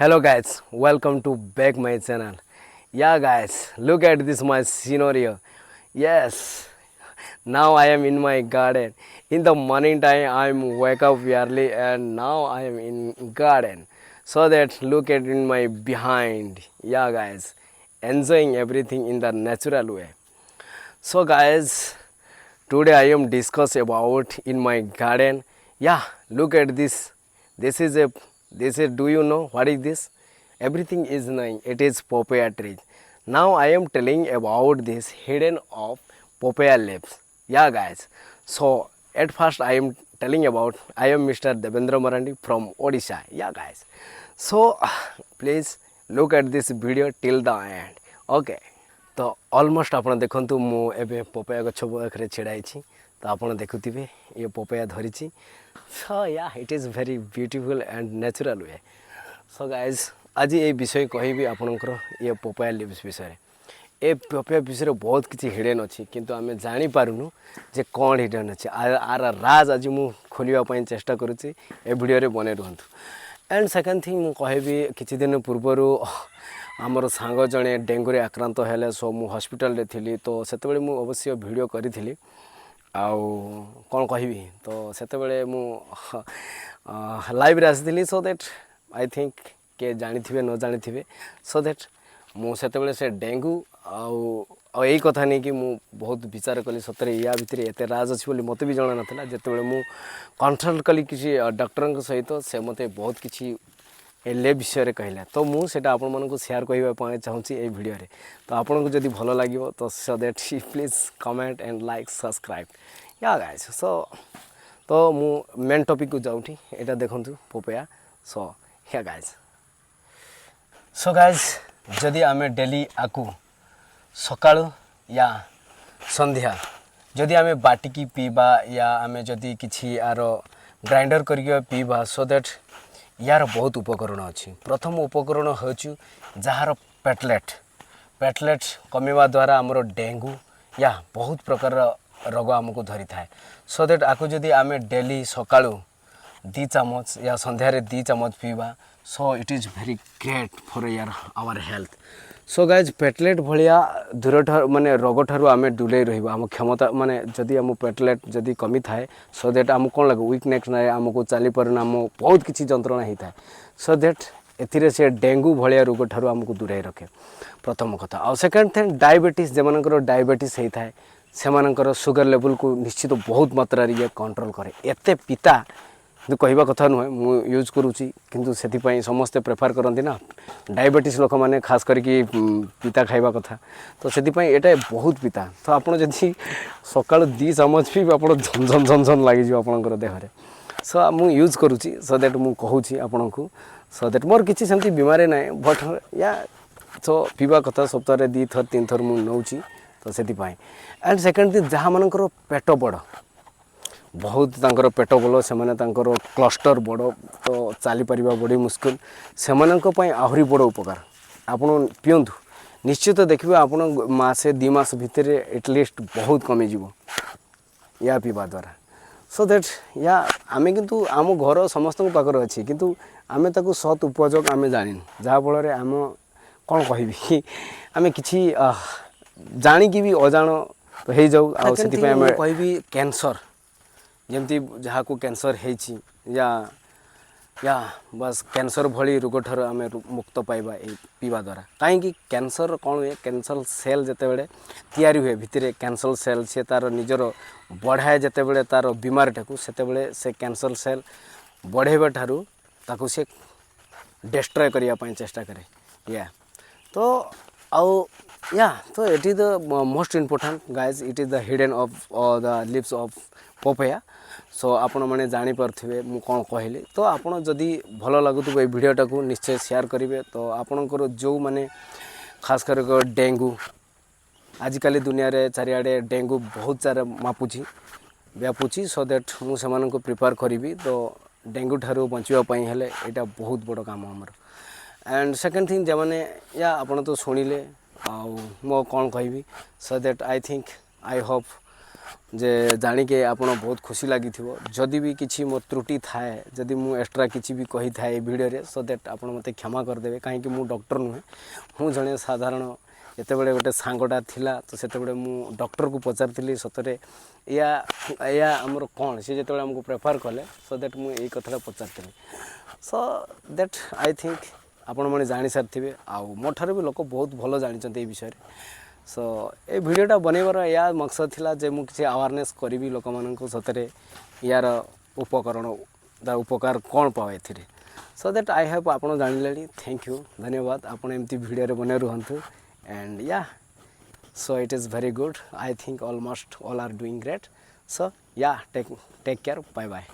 Hello guys, welcome to back my channel. Yeah guys, look at this my scenario. Yes, now I am in my garden. In the morning time I am wake up early and now I am in garden. So that look at in my behind. Yeah guys, enjoying everything in the natural way. So guys, today I am discuss about in my garden. Yeah, look at this. This is a this is, do you know what is this? Everything is knowing. It is papaya tree. Now I am telling about this hidden of papaya leaves. Yeah guys. So at first I am telling about I am Mr. Devendra Marandi from Odisha. Yeah guys. So please look at this video till the end. Okay. तो almost आप देखु मुझे papaya गछ पाखे छिड़ाई तो आप देखुवे ये papaya धरी सो या it is very beautiful and natural way so guys आज ये विषय कहि आपणकर ये पपाया लिव्स विषय ए पपाया विषय बहुत किसी हिडन अच्छी किंतु आम जापारूँ जे कौन हिडन अच्छे आर राज आज मुझे खोलने चेष्टा करुँची ए भिडियो बने रुहतु एंड सेकेंड थिंग मुझे कहबी किछि दिन पूर्वर आमर सांग जड़े डेंगू आक्रांत हेले सो मु हॉस्पिटल रे थिली तो सेतेबेले मु अवश्य वीडियो करी आउ कौन कहबी तो सेतेबेले मु लाइव रे आसीथिली सो दैट आई थिंक के जानिथिबे न जानिथिबे सो दैट मु सेतेबेले से डेंगू आउ यही कथा नहीं कि मु बहुत विचार कली सतरे या भितर एते राज अच्छी बोली मते भी जणा नथिला जेतेबेले मु कंसल्ट कली किसी डॉक्टर सहित से मते बहुत किसी एले विषय कहला तो मुझे आपण मानक शेयर करने चाहूँगी ये वीडियो रे तो आपन को जदि भल लगे तो so that please comment and like subscribe या गाइस सो तो मु मेन टॉपिक को जाऊँगी यहाँ देखु पपाया सो या गाइस जदि आम डेली आकू सकाळु या संध्या जदि आम बाटिकी पीबा या आम जदि किछि आर ग्राइंडर करके पीबा सो दैट यार बहुत उपकरण अच्छी प्रथम उपकरण हो जार पेटलेट कमिवा द्वारा आमर डेंगू या बहुत प्रकार रोग आमको धरी थाए सो दैट आपको जदि आम डेली सकाळु 2 चामच या संध्यारे 2 चामच पीवा so it is very great for यार आवर हेल्थ सो गाइज पेटलेट भाया दूर माने रोग ठारू आम दूरे रहा आम क्षमता माने जदि आम पेटलेट जदि कमी थाए सो दैट आम कौन लगे वीकनेस ना आमको चली पारना आम बहुत किसी जंत्रणा होता है सो दैट एथिरे से डेंगू भाया रोग ठारू आमको दूरे रखे प्रथम कथा आ सेकेंड थिंग डायबिटीज जमानकर डायबिटीज होता है से सुगर लेवल को निश्चित बहुत मात्रा ये कंट्रोल करे एते पिता कहवा कथा नुहे मु यूज करुँची किंतु से समस्ते प्रेफर करती ना डायबिटीज लोक मैंने खास करके पिता खाइबा कथा तो से ये बहुत पिता तो आपड़ जदि सका 2 चामच भी आप झनझन झनझन लगे आपंकर देहरे सो मु यूज करुँची सो दैट मु कहूँ आपन को सो दैट मोर किसी सेमती बीमारी ना बट या सो पीवा कथा सप्ताह 2 थर 3 थर मु नौची तो से एंड सेकेंड थिंग जहाँ मानकर पेट बड़ बहुत तांकर पेट बल से क्लस्टर बड़ तो चली पारिबा बड़ी मुश्किल से आहरी बड़ उपकार आपन पियंतु निश्चित देखिए आपन मासे 2 मास भितर एटलिस्ट बहुत कमी जीव या पीवा द्वारा सो दैट या आम किंतु आम घर समस्त पाखर अच्छी किंतु आम ताकू सत उपयोग आम जानी जहाँफल आम कौन कहि आम कि जाणिकी भी अजाण तो हो जाऊ आम कहि कैंसर जमती जहाँ को कैंसर है या बस कैंसर भली रोग ठार आम मुक्त पाइबा पीवा द्वारा कहीं कैंसर कौन हुए कैंसर सेल जिते बड़े तैयारी हुए भितर कैंसर सेल से तार निजर बढ़ाए जिते बड़े तार बीमारीटा को से कैंसर सेल बढ़ेबा ठारू ताकू से डिस्ट्रॉय करने चेष्टा करे या तो आउ या तो it is the most important guys it is the hidden of the leaves of papaya so आपण मैंने जानीपे मु कौन कहली तो आपड़ जदि भल लगुव ये भिडटा को निश्चय शेयर करेंगे तो आपणकर जो मैंने खास कर डेंगू आजिकल दुनिया रे चारिआडे डेंगू बहुत सारा मापुची व्यापुची सो दैट मुझे प्रिपेयर करी तो डेंगू ठारू बचापी हेले यहाँ बहुत बड़ काम आमर एंड सेकेंड थिंग जमाने या आपड़ तो शुणिले मो कौन कहबी so that I think I hope जे जानिके आपण बहुत खुशी लगी जदि भी किसी मोर त्रुटि थाए जदि मु एक्स्ट्रा किसी भी कही थाए वीडियो सो दैट आपण मते क्षमा करदेवे कहीं मु डॉक्टर नुहे हूँ जड़े साधारण जितेबाला गोटे सांगटा थिला तो सेतेबेले मु डॉक्टर को पचारि सतरे या आमर कौन सी जो आमको प्रेफर कले सो दैट मुझे कथा पचारि सो दैट आई थिंक आपण मैंने जानी सारी आउ मोठार भी लोक बहुत भल जानते ये विषय सो ये वीडियोटा बनइबार या मकसद थिला जे मु किसी अवेयरनेस करी लोक मान सतरे यार उपकरण उपकार कौन पाए ए सो दैट आई हैव आप जान थैंक यू धन्यवाद आपड़ एमती वीडियो बने रुहतु एंड या so it is very good. I think almost all are doing great. So yeah, take care, bye bye.